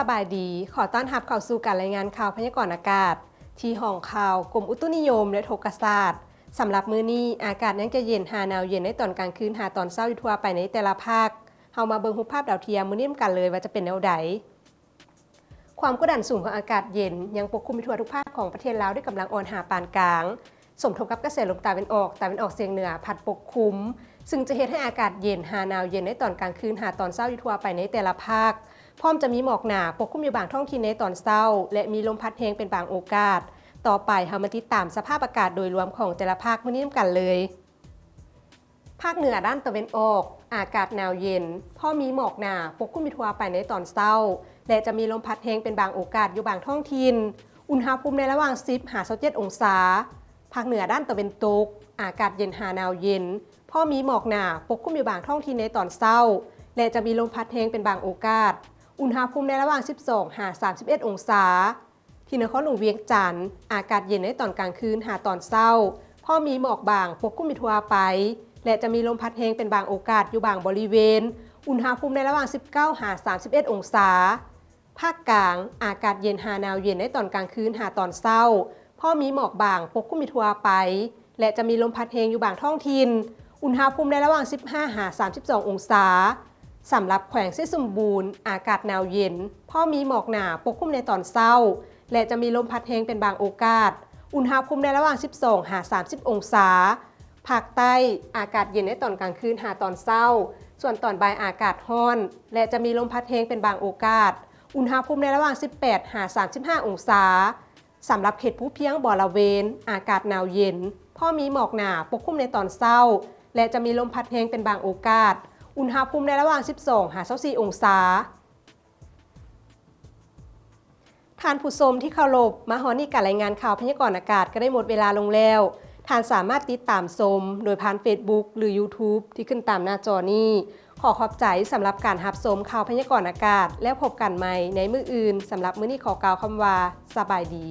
บายดีขอต้อนรับเข้าสู่การรายงานข่าวพยากรณ์อากาศที่ห้องข่าวกรมอุตุนิยมและโทรศาสตร์สำหรับมื้อนี้อากาศยังจะเย็นหาหนาวเย็นในตอนกลางคืนหาตอนเช้าอยู่ทั่วไปในแต่ละภาคเฮามาเบิ่งรูปภาพดาวเทียมมื้อนี้กันเลยว่าจะเป็นแนวใดความกดดันสูงของอากาศเย็นยังปกคลุมทั่วทุกภาคของประเทศลาวด้วยกำลังอ่อนหาปานกลางสมทบกับกระแสลมตะวันออกเฉียงเหนือพัดปกคลุมซึ่งจะเฮ็ดให้อากาศเย็นหาหนาวเย็นในตอนกลางคืนหาตอนเช้าอยู่ทั่วไปในแต่ละภาคพร้อมจะมีหมอกหนาปกคลุมอยู่บางท้องถิ่นในตอนเช้าและมีลมพัดแรงเป็นบางโอกาสต่อไปเฮามาติดตามสภาพอากาศโดยรวมของแต่ละภาคมื้อนี้กันเลยภาคเหนือด้านตะวันออกอากาศหนาวเย็นพอมีหมอกหนาปกคลุมอยู่ทั่วไปในตอนเช้าและจะมีลมพัดแรงเป็นบางโอกาสอยู่บางท้องถิ่นอุณหภูมิในระหว่าง10-27องศาภาคเหนือด้านตะวันตกอากาศเย็นหาหนาวเย็นพอมีหมอกหนาปกคลุมอยู่บางท้องถิ่นในตอนเช้าและจะมีลมพัดแรงเป็นบางโอกาสอุณหภูมิในระหว่าง12-31องศาที่นครหลวงเวียงจันทร์อากาศเย็นในตอนกลางคืนหาตอนเช้าพอมีหมอกบางปกคลุมอยู่ทั่วไปและจะมีลมพัดแรงเป็นบางโอกาสอยู่บางบริเวณอุณหภูมิในระหว่าง19-31องศาภาคกลางอากาศเย็นหาหนาวเย็นในตอนกลางคืนหาตอนเช้าพอมีหมอกบางปกคลุมอยู่ทั่วไปและจะมีลมพัดแรงอยู่บางท้องถิ่นอุณหภูมิในระหว่าง15-32องศาสำหรับแขวงสีสมบูรณ์อากาศหนาวเย็นพอมีหมอกหนาปกคลุมในตอนเช้าและจะมีลมพัดแรงเป็นบางโอกาสอุณหภูมิในระหว่าง12-30องศาภาคใต้อากาศเย็นในตอนกลางคืนหาตอนเช้าส่วนตอนบ่ายอากาศร้อนและจะมีลมพัดแรงเป็นบางโอกาสอุณหภูมิในระหว่าง18-35องศาสำหรับเขตภูเพียงบริเวณอากาศหนาวเย็นพอมีหมอกหนาปกคลุมในตอนเช้าและจะมีลมพัดแรงเป็นบางโอกาสอุณหภูมิในระหว่าง12-24องศาท่านผู้ชมที่เคารพมาฮอดนี้การรายงานข่าวพยากรณ์อากาศก็ได้หมดเวลาลงแล้วท่านสามารถติดตามชมโดยผ่าน Facebook หรือ YouTube ที่ขึ้นตามหน้าจอนี้ขอขอบใจสำหรับการรับชมข่าวพยากรณ์อากาศแล้วพบกันใหม่ในมื้ออื่นสำหรับมื้อนี้ขอกล่าวคำว่าสบายดี